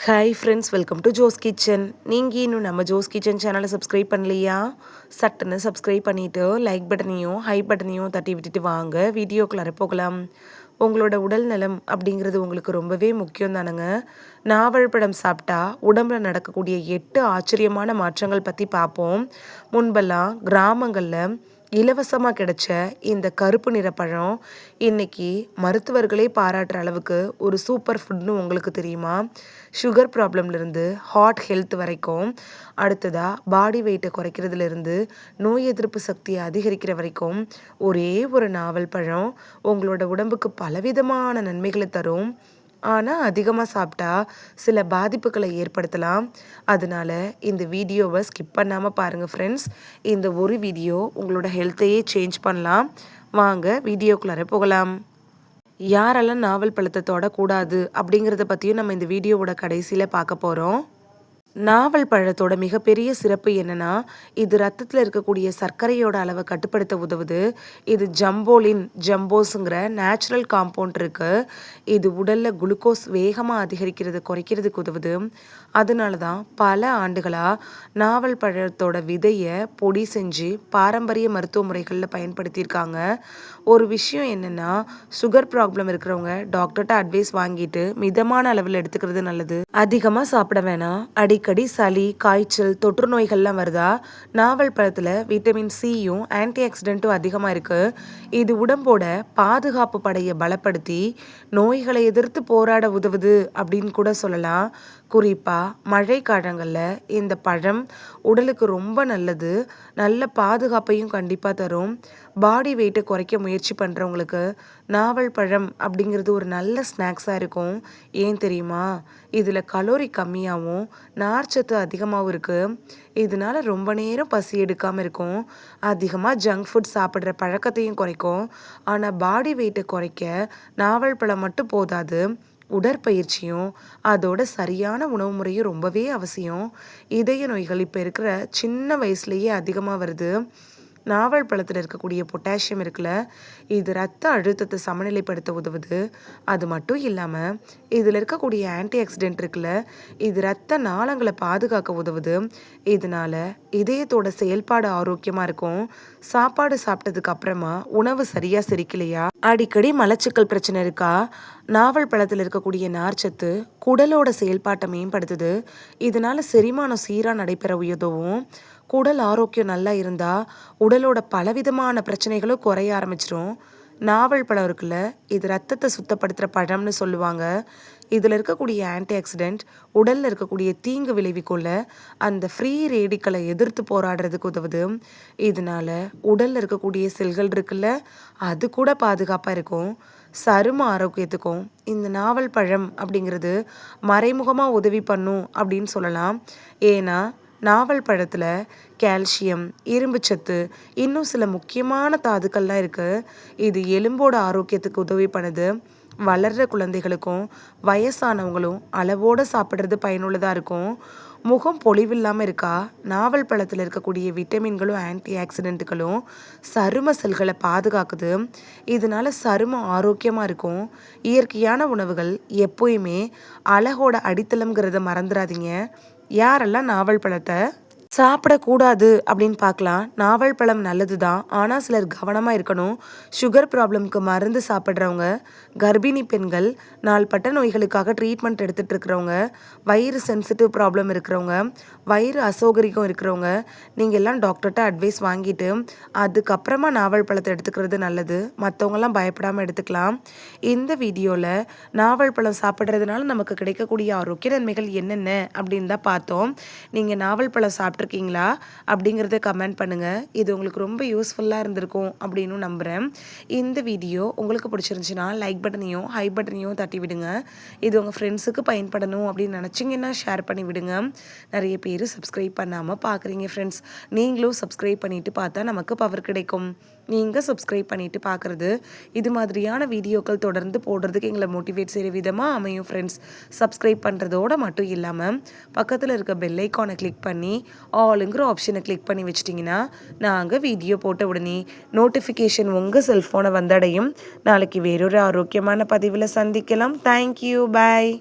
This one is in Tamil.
Hi friends, welcome to Jo's kitchen. நீங்கள் இன்னும் நம்ம ஜோஸ் கிச்சன் சேனலை சப்ஸ்கிரைப் பண்ணலையா? சட்டுன்னு சப்ஸ்கிரைப் பண்ணிவிட்டு லைக் பட்டனையும் ஹை பட்டனையும் தட்டி விட்டுட்டு வாங்க வீடியோக்குள்ளார போகலாம். உங்களோட உடல் நலம் அப்படிங்கிறது உங்களுக்கு ரொம்பவே முக்கியம் தானுங்க. நாவல்பழம் சாப்பிட்டா உடம்புல நடக்கக்கூடிய 8 ஆச்சரியமான மாற்றங்கள் பற்றி பார்ப்போம். முன்பெல்லாம் கிராமங்களில் இலவசமாக கிடைச்ச இந்த கருப்பு நிற பழம் இன்னைக்கு மருத்துவர்களே பாராட்டுற அளவுக்கு ஒரு சூப்பர் ஃபுட்னு உங்களுக்கு தெரியுமா? சுகர் ப்ராப்ளம்லேருந்து ஹார்ட் ஹெல்த் வரைக்கும், அடுத்ததாக பாடி வெயிட்டை குறைக்கிறதுலேருந்து நோய் எதிர்ப்பு சக்தியை அதிகரிக்கிற வரைக்கும் ஒரே ஒரு நாவல் பழம் உங்களோட உடம்புக்கு பலவிதமான நன்மைகளை தரும். ஆனால் அதிகமாக சாப்பிட்டா சில பாதிப்புகளை ஏற்படுத்தலாம். அதனால இந்த வீடியோவை ஸ்கிப் பண்ணாமல் பாருங்கள் ஃப்ரெண்ட்ஸ். இந்த ஒரு வீடியோ உங்களோட ஹெல்த்தையே சேஞ்ச் பண்ணலாம். வாங்க வீடியோக்குள்ளார போகலாம். யாரெல்லாம் நாவல் பழத்தை தொடக்கூடாது அப்படிங்கிறத பற்றியும் நம்ம இந்த வீடியோவோட கடைசியில் பார்க்க போகிறோம். நாவல் பழத்தோட மிகப்பெரிய சிறப்பு என்னன்னா, இது ரத்தத்தில் இருக்கக்கூடிய சர்க்கரையோட அளவை கட்டுப்படுத்த உதவுது. இது ஜம்போஸுங்கிற நேச்சுரல் காம்பவுண்ட் இருக்கு. இது உடல்ல குளுக்கோஸ் வேகமாக குறைக்கிறதுக்கு உதவுது. அதனால தான் பல ஆண்டுகளாக நாவல் பழத்தோட விதையை பொடி செஞ்சு பாரம்பரிய மருத்துவ முறைகளில் பயன்படுத்தியிருக்காங்க. ஒரு விஷயம் என்னென்னா, சுகர் ப்ராப்ளம் இருக்கிறவங்க டாக்டர்கிட்ட அட்வைஸ் வாங்கிட்டு மிதமான அளவில் எடுத்துக்கிறது நல்லது. அதிகமாக சாப்பிட வேணாம். அடிக்கடி சளி, காய்ச்சல், தொற்று நோய்கள்லாம் வருதா? நாவல் பழத்தில் விட்டமின் சியும் ஆன்டி ஆக்சிடென்ட்டும் அதிகமாக இருக்குது. இது உடம்போட பாதுகாப்பு படையை பலப்படுத்தி நோய்களை எதிர்த்து போராட உதவுது அப்படின்னு கூட சொல்லலாம். குறிப்பாக மழை காலங்களில் இந்த பழம் உடலுக்கு ரொம்ப நல்லது. நல்ல பாதுகாப்பையும் கண்டிப்பாக தரும். பாடி வெயிட்டை குறைக்க முயற்சி பண்ணுறவங்களுக்கு நாவல் பழம் அப்படிங்கிறது ஒரு நல்ல ஸ்நாக்ஸாக இருக்கும். ஏன் தெரியுமா? இதில் கலோரி கம்மியாகவும் நார்ச்சத்து அதிகமாகவும் இருக்குது. இதனால ரொம்ப நேரம் பசி எடுக்காமல் இருக்கும். அதிகமாக ஜங்க் ஃபுட் சாப்பிட்ற பழக்கத்தையும் குறைக்கும். ஆனால் பாடி வெயிட்டை குறைக்க நாவல் பழம் மட்டும் போதாது. உடற்பயிற்சியும் அதோட சரியான உணவு முறையும் ரொம்பவே அவசியம். இதய நோய்கள் இப்போ இருக்கிற சின்ன வயசுலேயே அதிகமாக வருது. நாவல் பழத்தில் இருக்கக்கூடிய பொட்டாசியம் இருக்குல்ல, இது ரத்த அழுத்தத்தை சமநிலைப்படுத்த உதவுது. அது மட்டும் இல்லாமல் இதில் இருக்கக்கூடிய ஆன்டி ஆக்சிடென்ட் இருக்குல்ல, இது ரத்த நாளங்களை பாதுகாக்க உதவுது. இதனால இதயத்தோட செயல்பாடு ஆரோக்கியமாக இருக்கும். சாப்பாடு சாப்பிட்டதுக்கு அப்புறமா உணவு சரியாக செரிக்கலையா, அடிக்கடி மலச்சிக்கல் பிரச்சனை இருக்கா? நாவல் பழத்தில் இருக்கக்கூடிய நார்ச்சத்து குடலோட செயல்பாட்டை மேம்படுத்துது. இதனால செரிமானம் சீராக நடைபெற உதவும். குடல் ஆரோக்கியம் நல்லா இருந்தால் உடலோட பலவிதமான பிரச்சனைகளும் குறைய ஆரம்பிச்சிடும். நாவல் பழம் இருக்குல்ல, இது ரத்தத்தை சுத்தப்படுத்துகிற பழம்னு சொல்லுவாங்க. இதில் இருக்கக்கூடிய ஆன்டி ஆக்சிடென்ட் உடலில் இருக்கக்கூடிய தீங்கு விளைவிக்குள்ள அந்த ஃப்ரீ ரேடிக்கலை எதிர்த்து போராடுறதுக்கு உதவுது. இதனால உடலில் இருக்கக்கூடிய செல்கள் இருக்குல்ல, அது கூட பாதுகாப்பாக இருக்கும். சரும ஆரோக்கியத்துக்கும் இந்த நாவல் பழம் அப்படிங்கிறது மறைமுகமாக உதவி பண்ணும் அப்படின்னு சொல்லலாம். ஏன்னா நாவல் பழத்தில் கால்சியம், இரும்புச்சத்து, இன்னும் சில முக்கியமான தாதுக்கள்லாம் இருக்குது. இது எலும்போட ஆரோக்கியத்துக்கு உதவி பண்ணுது. வளர்கிற குழந்தைகளுக்கும் வயசானவங்களும் அளவோடு சாப்பிட்றது பயனுள்ளதாக இருக்கும். முகம் பொலிவில்லாமல் இருக்கா? நாவல் பழத்தில் இருக்கக்கூடிய விட்டமின்களும் ஆன்டி ஆக்சிடென்ட்டுகளும் சரும செல்களை பாதுகாக்குது. இதனால சருமம் ஆரோக்கியமாக இருக்கும். இயற்கையான உணவுகள் எப்போயுமே அழகோட அடித்தளம்ங்கிறத மறந்துடாதீங்க. யாரெல்லாம் நாவல் பழத்தை சாப்பிடக்கூடாது அப்படின்னு பார்க்கலாம். நாவல் பழம் நல்லது தான், ஆனால் சிலர் கவனமாக இருக்கணும். சுகர் ப்ராப்ளம்க்கு மருந்து சாப்பிட்றவங்க, கர்ப்பிணி பெண்கள், நாள்பட்ட நோய்களுக்காக ட்ரீட்மெண்ட் எடுத்துகிட்டு இருக்கிறவங்க, வயிறு சென்சிட்டிவ் ப்ராப்ளம் இருக்கிறவங்க, வயிறு அசௌகரியம் இருக்கிறவங்க, நீங்கள் எல்லாம் டாக்டர்கிட்ட அட்வைஸ் வாங்கிட்டு அதுக்கப்புறமா நாவல் பழத்தை எடுத்துக்கிறது நல்லது. மற்றவங்கெல்லாம் பயப்படாமல் எடுத்துக்கலாம். இந்த வீடியோவில் நாவல் பழம் சாப்பிட்றதுனால நமக்கு கிடைக்கக்கூடிய ஆரோக்கிய நன்மைகள் என்னென்ன அப்படின்னு தான் பார்த்தோம். நீங்கள் நாவல் பழம் சாப்பிட்ருக்கீங்களா அப்படிங்கிறத கமெண்ட் பண்ணுங்கள். இது உங்களுக்கு ரொம்ப யூஸ்ஃபுல்லாக இருந்திருக்கும் அப்படின்னு நம்புகிறேன். இந்த வீடியோ உங்களுக்கு பிடிச்சிருந்துச்சுன்னா லைக் பட்டனையும் ஹை பட்டனையும் தட்டி விடுங்க. இது உங்கள் ஃப்ரெண்ட்ஸுக்கு பயன்படணும் அப்படின்னு நினச்சிங்கன்னா ஷேர் பண்ணி விடுங்க. நிறைய பேர் சப்ஸ்கிரைப் பண்ணாமல் பார்க்குறீங்க ஃப்ரெண்ட்ஸ். நீங்களும் சப்ஸ்கிரைப் பண்ணிவிட்டு பார்த்தா நமக்கு பவர் கிடைக்கும். நீங்கள் சப்ஸ்கிரைப் பண்ணிவிட்டு பார்க்குறது இது மாதிரியான வீடியோக்கள் தொடர்ந்து போடுறதுக்கு எங்களை மோட்டிவேட் செய்கிற விதமாக அமையும் ஃப்ரெண்ட்ஸ். சப்ஸ்கிரைப் பண்ணுறதோடு மட்டும் இல்லாமல் பக்கத்தில் இருக்க பெல் ஐக்கானை கிளிக் பண்ணி ஆளுங்கிற ஆப்ஷனை கிளிக் பண்ணி வச்சிட்டிங்கன்னா நாங்கள் வீடியோ போட்ட உடனே நோட்டிஃபிகேஷன் உங்கள் செல்ஃபோனை வந்தடையும். நாளைக்கு வேறொரு ஆரோக்கியமான பதிவில் சந்திக்கலாம். தேங்க்யூ, பாய்.